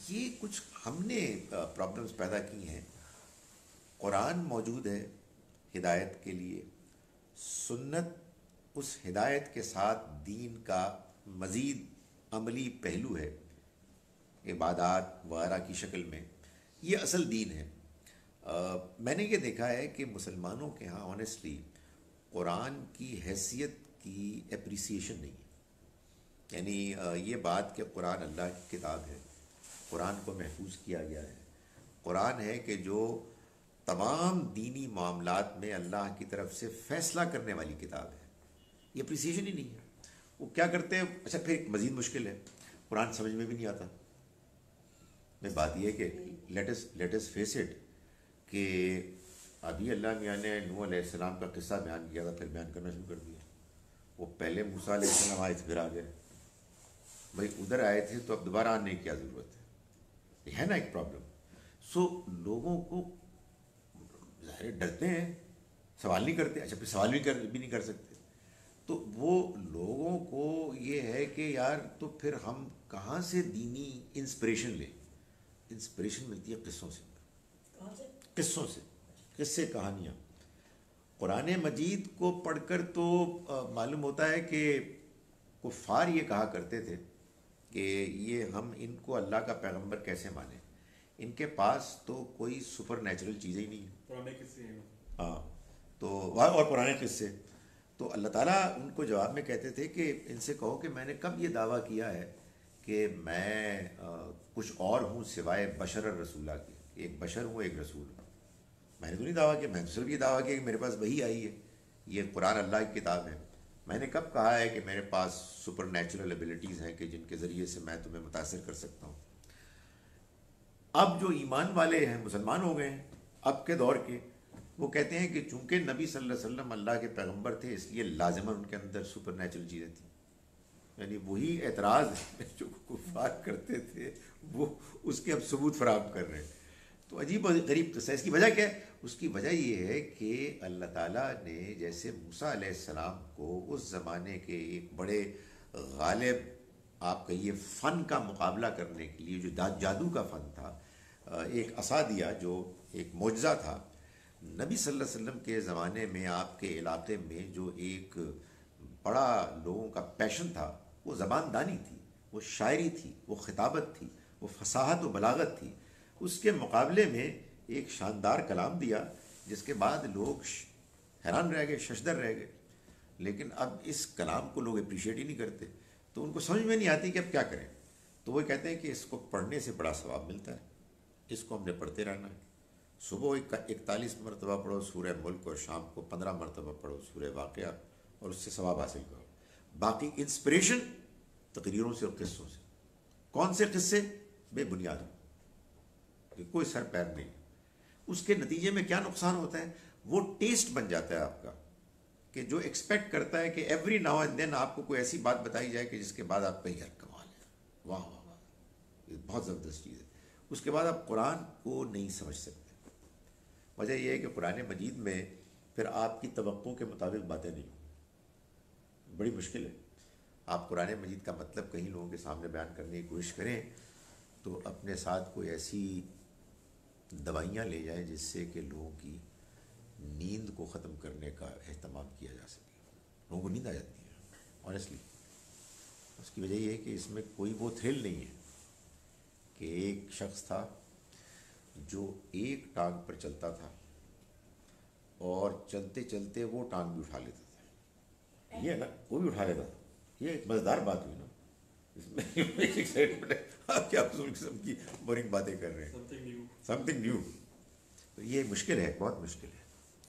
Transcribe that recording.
یہ کچھ ہم نے پرابلمس پیدا کی ہیں. قرآن موجود ہے ہدایت کے لیے، سنت اس ہدایت کے ساتھ دین کا مزید عملی پہلو ہے عبادات وغیرہ کی شکل میں، یہ اصل دین ہے. میں نے یہ دیکھا ہے کہ مسلمانوں کے ہاں آنیسٹلی قرآن کی حیثیت کی اپریسیشن نہیں ہے. یعنی یہ بات کہ قرآن اللہ کی کتاب ہے، قرآن کو محفوظ کیا گیا ہے، قرآن ہے کہ جو تمام دینی معاملات میں اللہ کی طرف سے فیصلہ کرنے والی کتاب ہے، یہ اپریسیشن ہی نہیں ہے. وہ کیا کرتے ہیں؟ اچھا پھر ایک مزید مشکل ہے، قرآن سمجھ میں بھی نہیں آتا. میں بات یہ ہے کہ لیٹ اس فیس اٹ کہ ابھی اللہ میاں نے نوح علیہ السلام کا قصہ بیان کیا تھا، پھر بیان کرنا شروع کر دیا. وہ پہلے موسیٰ علیہ السلام آئے تھے پھر آ گئے. بھائی ادھر آئے تھے تو اب دوبارہ آنے کی کیا ضرورت ہے؟ یہ ہے نا ایک پرابلم. سو لوگوں کو ظاہر ڈرتے ہیں، سوال نہیں کرتے. اچھا پھر سوال بھی نہیں کر سکتے. تو وہ لوگوں کو یہ ہے کہ یار تو پھر ہم کہاں سے دینی انسپریشن لیں؟ انسپریشن ملتی ہے قصوں سے. قصوں سے، قصے کہانیاں. قرآن مجید کو پڑھ کر تو معلوم ہوتا ہے کہ کفار یہ کہا کرتے تھے کہ یہ ہم ان کو اللہ کا پیغمبر کیسے مانیں، ان کے پاس تو کوئی سپر نیچرل چیزیں ہی نہیں ہیں. پرانے قصے ہیں. ہاں تو اور پرانے قصے. تو اللہ تعالیٰ ان کو جواب میں کہتے تھے کہ ان سے کہو کہ میں نے کب یہ دعویٰ کیا ہے کہ میں کچھ اور ہوں سوائے بشر الرسولہ کے، ایک بشر ہوں ایک رسول ہوں. میں نے تو نہیں دعویٰ کیا، میں نے صرف یہ دعویٰ کیا کہ میرے پاس وحی آئی ہے، یہ قرآن اللہ کی کتاب ہے. میں نے کب کہا ہے کہ میرے پاس سپر نیچرل ایبلٹیز ہیں کہ جن کے ذریعے سے میں تمہیں متاثر کر سکتا ہوں. اب جو ایمان والے ہیں، مسلمان ہو گئے ہیں اب کے دور کے، وہ کہتے ہیں کہ چونکہ نبی صلی اللہ علیہ وسلم اللہ کے پیغمبر تھے اس لیے لازماً ان کے اندر سپر نیچرل چیزیں تھیں. یعنی وہی اعتراض جو کفار کرتے تھے وہ اس کے اب ثبوت فراہم کر رہے ہیں. تو عجیب و غریب قصہ. اس کی وجہ کیا ہے؟ اس کی وجہ یہ ہے کہ اللہ تعالیٰ نے جیسے موسیٰ علیہ السلام کو اس زمانے کے ایک بڑے غالب آپ کہیے فن کا مقابلہ کرنے کے لیے جو جادو کا فن تھا، ایک عصا دیا جو ایک معجزہ تھا. نبی صلی اللہ علیہ وسلم کے زمانے میں آپ کے علاقے میں جو ایک بڑا لوگوں کا پیشن تھا وہ زبان دانی تھی، وہ شاعری تھی، وہ خطابت تھی، وہ فصاحت و بلاغت تھی. اس کے مقابلے میں ایک شاندار کلام دیا جس کے بعد لوگ حیران رہ گئے، ششدر رہ گئے. لیکن اب اس کلام کو لوگ اپریشیٹ ہی نہیں کرتے، تو ان کو سمجھ میں نہیں آتی کہ اب کیا کریں. تو وہ کہتے ہیں کہ اس کو پڑھنے سے بڑا ثواب ملتا ہے، اس کو ہم نے پڑھتے رہنا ہے. صبح 41 مرتبہ پڑھو سورہ ملک اور شام کو 15 مرتبہ پڑھو سورہ واقعہ اور اس سے ثواب حاصل کرو. باقی انسپریشن تقریروں سے اور قصوں سے. کون سے قصے؟ بے بنیاد، کوئی سر پیر نہیں. اس کے نتیجے میں کیا نقصان ہوتا ہے؟ وہ ٹیسٹ بن جاتا ہے آپ کا کہ جو ایکسپیکٹ کرتا ہے کہ ایوری ناؤ اینڈ دین آپ کو کوئی ایسی بات بتائی جائے کہ جس کے بعد آپ کہیں یار کمال ہے، واہ واہ واہ، یہ بہت زبردست چیز ہے. اس کے بعد آپ قرآن کو نہیں سمجھ سکتے. وجہ یہ ہے کہ قرآن مجید میں پھر آپ کی توقع کے مطابق باتیں نہیں ہوں. بڑی مشکل ہے. آپ قرآن مجید کا مطلب کہیں لوگوں کے سامنے بیان کرنے کی کوشش کریں تو اپنے ساتھ کوئی ایسی دوائیاں لے جائیں جس سے کہ لوگوں کی نیند کو ختم کرنے کا اہتمام کیا جا سکے. لوگوں کو نیند آ جاتی ہے آنیسٹلی. اس کی وجہ یہ ہے کہ اس میں کوئی وہ تھرل نہیں ہے کہ ایک شخص تھا جو ایک ٹانگ پر چلتا تھا اور چلتے چلتے وہ ٹانگ بھی اٹھا لیتا تھا. یہ نا وہ بھی اٹھا لیتا تھا. یہ ایک مزیدار بات ہوئی نا. اس میں ایکسائٹمنٹ ہے. آپ کیا فضول قسم کی بورنگ باتیں کر رہے ہیں. Some thing new. تو یہ مشکل ہے، بہت مشکل ہے.